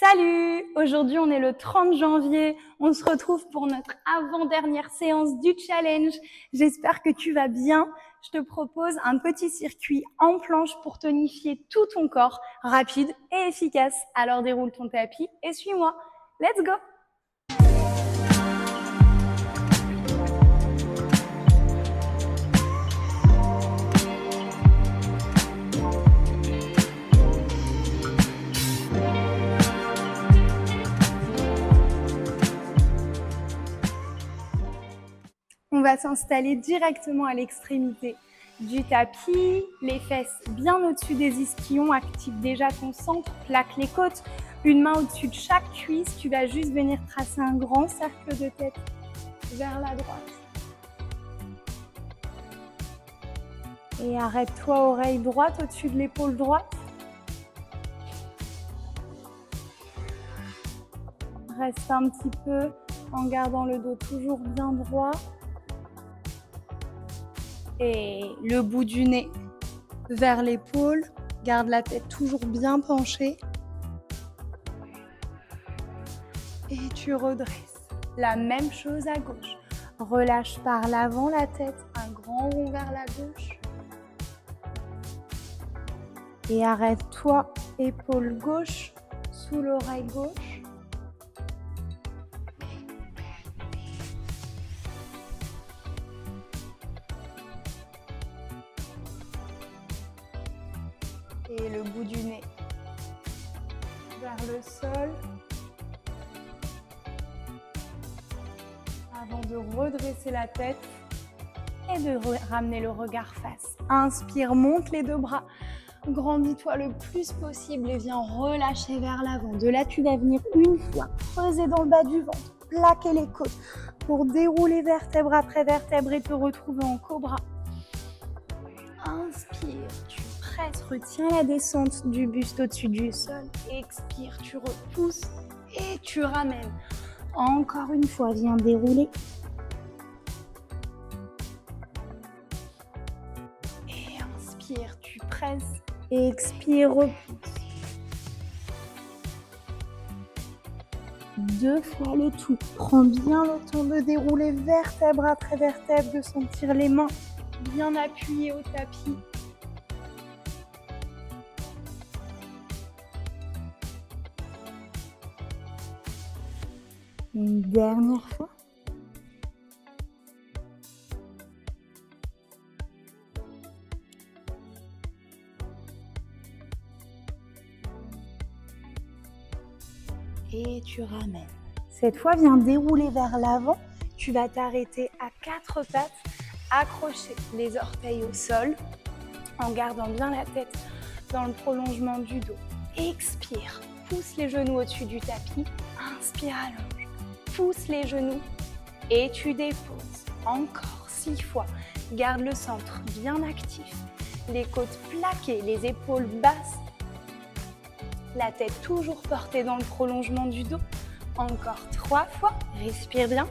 Salut! Aujourd'hui, on est le 30 janvier. On se retrouve pour notre avant-dernière séance du challenge. J'espère que tu vas bien. Je te propose un petit circuit en planche pour tonifier tout ton corps, rapide et efficace. Alors déroule ton tapis et suis-moi. Let's go! On va s'installer directement à l'extrémité du tapis, les fesses bien au-dessus des ischions, active déjà ton centre, plaque les côtes, une main au-dessus de chaque cuisse, tu vas juste venir tracer un grand cercle de tête vers la droite. Et arrête-toi, oreille droite au-dessus de l'épaule droite. Reste un petit peu en gardant le dos toujours bien droit. Et le bout du nez vers l'épaule, garde la tête toujours bien penchée. Et tu redresses. La même chose à gauche. Relâche par l'avant la tête, un grand rond vers la gauche. Et arrête-toi, épaule gauche, sous l'oreille gauche. Et le bout du nez vers le sol. Avant de redresser la tête et de ramener le regard face. Inspire, monte les deux bras. Grandis-toi le plus possible et viens relâcher vers l'avant. De là, tu vas venir une fois creuser dans le bas du ventre, plaquer les côtes pour dérouler vertèbre après vertèbre et te retrouver en cobra. Inspire, tu presses, retiens la descente du buste au-dessus du sol. Expire, tu repousses et tu ramènes. Encore une fois, viens dérouler. Et inspire, tu presses. Expire, repousse. 2 fois le tout. Prends bien le temps de dérouler vertèbre après vertèbre, de sentir les mains bien appuyées au tapis. Une dernière fois. Et tu ramènes. Cette fois, viens dérouler vers l'avant. Tu vas t'arrêter à 4 pattes, accrocher les orteils au sol en gardant bien la tête dans le prolongement du dos. Expire, pousse les genoux au-dessus du tapis. Inspire, allonge. Pousse les genoux et tu déposes. Encore 6 fois. Garde le centre bien actif. Les côtes plaquées, les épaules basses. La tête toujours portée dans le prolongement du dos. Encore 3 fois. Respire bien.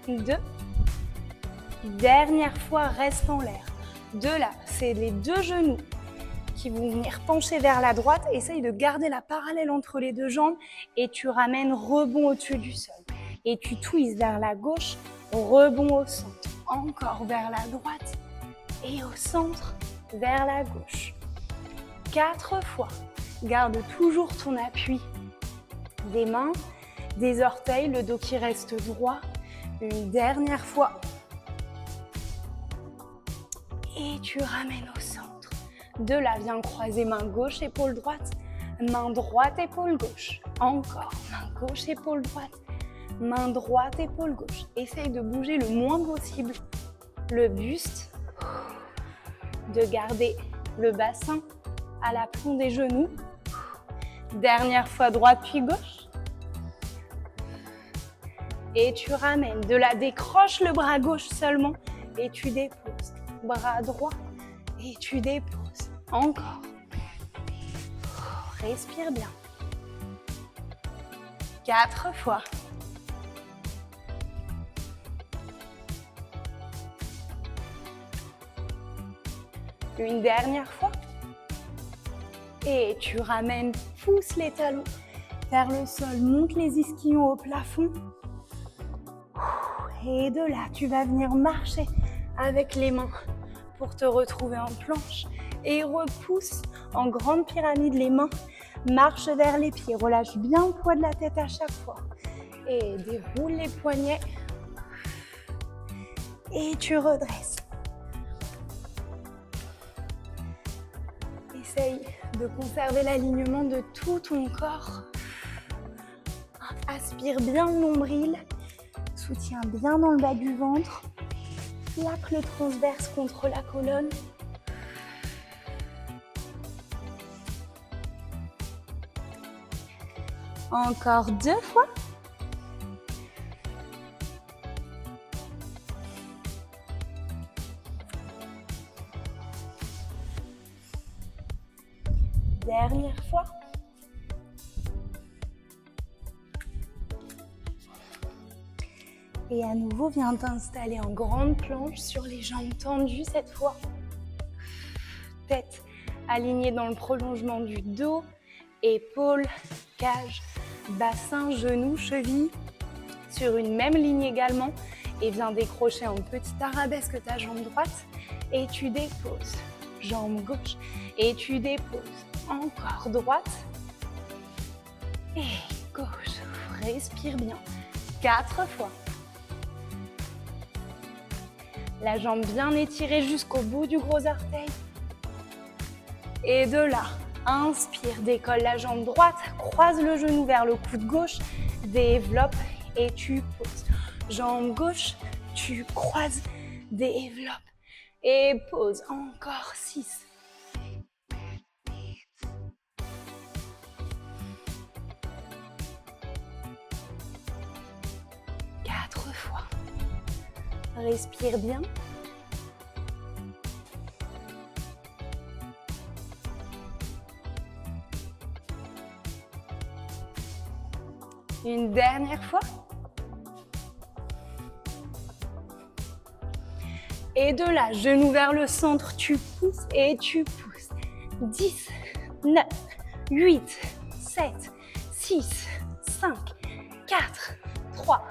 2. Dernière fois, reste en l'air. De là, c'est les 2 genoux qui vont venir pencher vers la droite. Essaye de garder la parallèle entre les 2 jambes et tu ramènes rebond au-dessus du sol. Et tu twists vers la gauche, rebond au centre. Encore vers la droite et au centre, vers la gauche. 4 fois. Garde toujours ton appui des mains, des orteils, le dos qui reste droit. Une dernière fois. Et tu ramènes au centre. De là, viens croiser main gauche, épaule droite. Main droite, épaule gauche. Encore, main gauche, épaule droite. Main droite, épaule gauche. Essaye de bouger le moins possible le buste. De garder le bassin à l'aplomb des genoux. Dernière fois, droite puis gauche. Et tu ramènes. De là, décroche le bras gauche seulement. Et tu déposes. Bras droit. Et tu déposes. Encore. Respire bien. 4 fois. Une dernière fois. Et tu ramènes, pousse les talons vers le sol. Monte les ischions au plafond. Et de là, tu vas venir marcher avec les mains pour te retrouver en planche. Et repousse en grande pyramide les mains. Marche vers les pieds. Relâche bien le poids de la tête à chaque fois. Et déroule les poignets. Et tu redresses. Essaye de conserver l'alignement de tout ton corps. Aspire bien le nombril. Soutiens bien dans le bas du ventre. Plaque le transverse contre la colonne. Encore 2 fois. Dernière fois. Et à nouveau, viens t'installer en grande planche sur les jambes tendues cette fois. Tête alignée dans le prolongement du dos, épaules, cage, bassin, genoux, chevilles sur une même ligne également. Et viens décrocher en petit arabesque ta jambe droite et tu déposes. Jambe gauche et tu déposes. Encore droite et gauche. Respire bien. 4 fois. La jambe bien étirée jusqu'au bout du gros orteil. Et de là, inspire, décolle la jambe droite, croise le genou vers le coude gauche, développe et tu poses. Jambe gauche, tu croises, développe et pose. Encore 6. Respire bien. Une dernière fois. Et de là, genou vers le centre, tu pousses et tu pousses. 10, 9, 8, 7, 6, 5, 4, 3,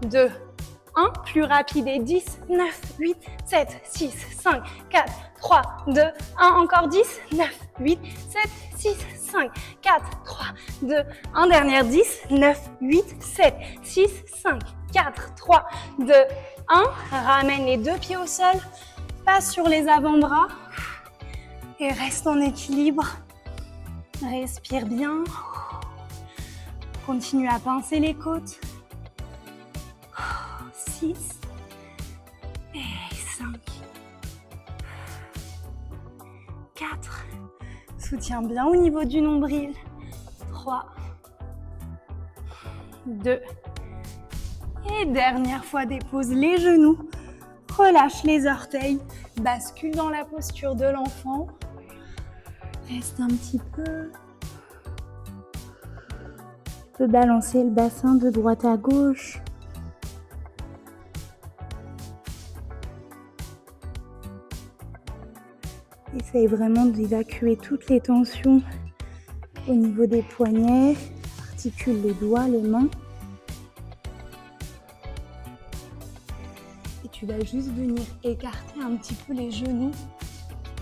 2, 1. Plus rapide et 10, 9, 8, 7, 6, 5, 4, 3, 2, 1. Encore 10, 9, 8, 7, 6, 5, 4, 3, 2, 1. Dernière 10, 9, 8, 7, 6, 5, 4, 3, 2, 1. Ramène les deux pieds au sol. Passe sur les avant-bras. Et reste en équilibre. Respire bien. Continue à pincer les côtes. 6 et 5, 4, soutiens bien au niveau du nombril, 3, 2, et dernière fois, dépose les genoux, relâche les orteils, bascule dans la posture de l'enfant, reste un petit peu, tu peux balancer le bassin de droite à gauche. Essaye vraiment d'évacuer toutes les tensions au niveau des poignets. Articule les doigts, les mains. Et tu vas juste venir écarter un petit peu les genoux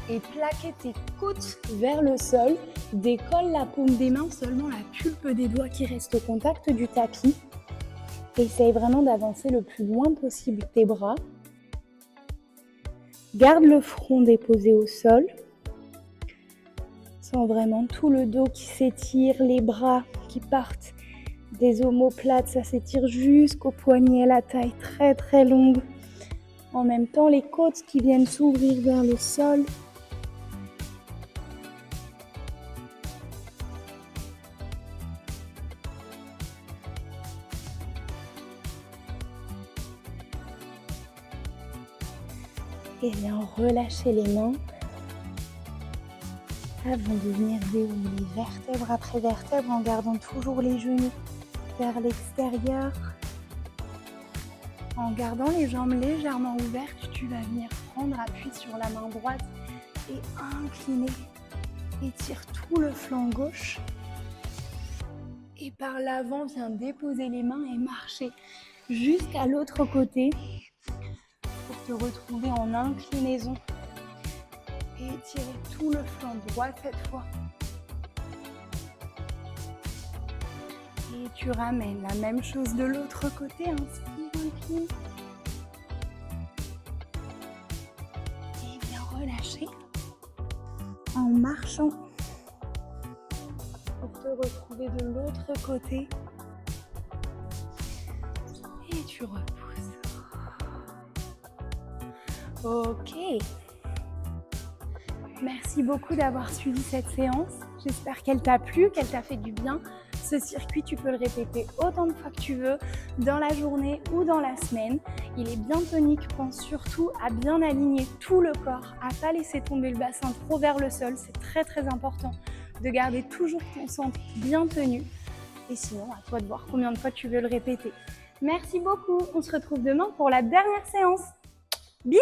et plaquer tes côtes vers le sol. Décolle la paume des mains, seulement la pulpe des doigts qui reste au contact du tapis. Essaye vraiment d'avancer le plus loin possible tes bras. Garde le front déposé au sol. Sens vraiment tout le dos qui s'étire, les bras qui partent des omoplates, ça s'étire jusqu'au poignet, la taille très très longue. En même temps, les côtes qui viennent s'ouvrir vers le sol. Et bien relâchez les mains avant de venir dérouler vertèbre après vertèbre en gardant toujours les genoux vers l'extérieur. En gardant les jambes légèrement ouvertes, tu vas venir prendre appui sur la main droite et incliner. Étire tout le flanc gauche. Et Et par l'avant, viens déposer les mains et marcher jusqu'à l'autre côté pour te retrouver en inclinaison. Et étirer tout le flanc droit cette fois. Et tu ramènes la même chose de l'autre côté, inspire, incline. Et viens relâcher en marchant pour te retrouver de l'autre côté. Et tu repousses. Ok. Merci beaucoup d'avoir suivi cette séance. J'espère qu'elle t'a plu, qu'elle t'a fait du bien. Ce circuit, tu peux le répéter autant de fois que tu veux, dans la journée ou dans la semaine. Il est bien tonique, pense surtout à bien aligner tout le corps, à ne pas laisser tomber le bassin trop vers le sol. C'est très très important de garder toujours ton centre bien tenu. Et sinon, à toi de voir combien de fois tu veux le répéter. Merci beaucoup, on se retrouve demain pour la dernière séance. Bisous!